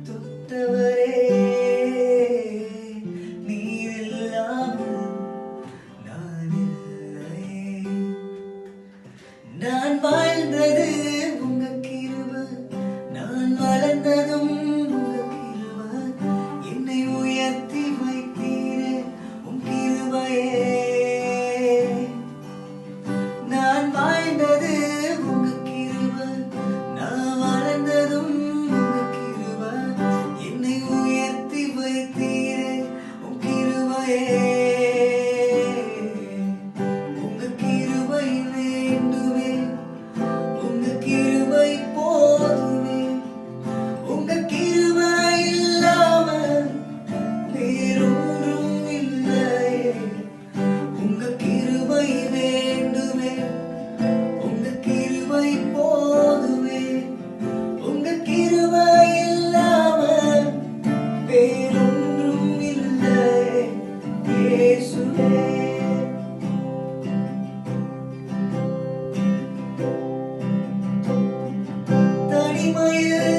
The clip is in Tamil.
தொட்டவரே நீர் இல்லாமல் நான் இல்லையே. நான் வாழ்ந்தது உங்க கிருபை, நான் வளர்ந்ததும் உங்க கிருபை, என்னை உயர்த்தி வைத்தீரே உன் கிருபையே. நான் வாழ்ந்தது உங்க கிருபை, நான் வளர்ந்ததும் உங்க கிருபை, என்னை உயர்த்தி வைத்தீரே உன் கிருபையே. உங்க கிருபை வேண்டுமே, உங்க கிருபை போதுமே, உங்க கிருபை இல்லாம வேறொன்றும் இல்லையே. உங்க கிருபை வேண்டுமே, உங்க கிருபை போதுமே, உங்க கிருபை இல்லாம வேறொன்றும் இல்லையே. இயேசுவே தனிமையில்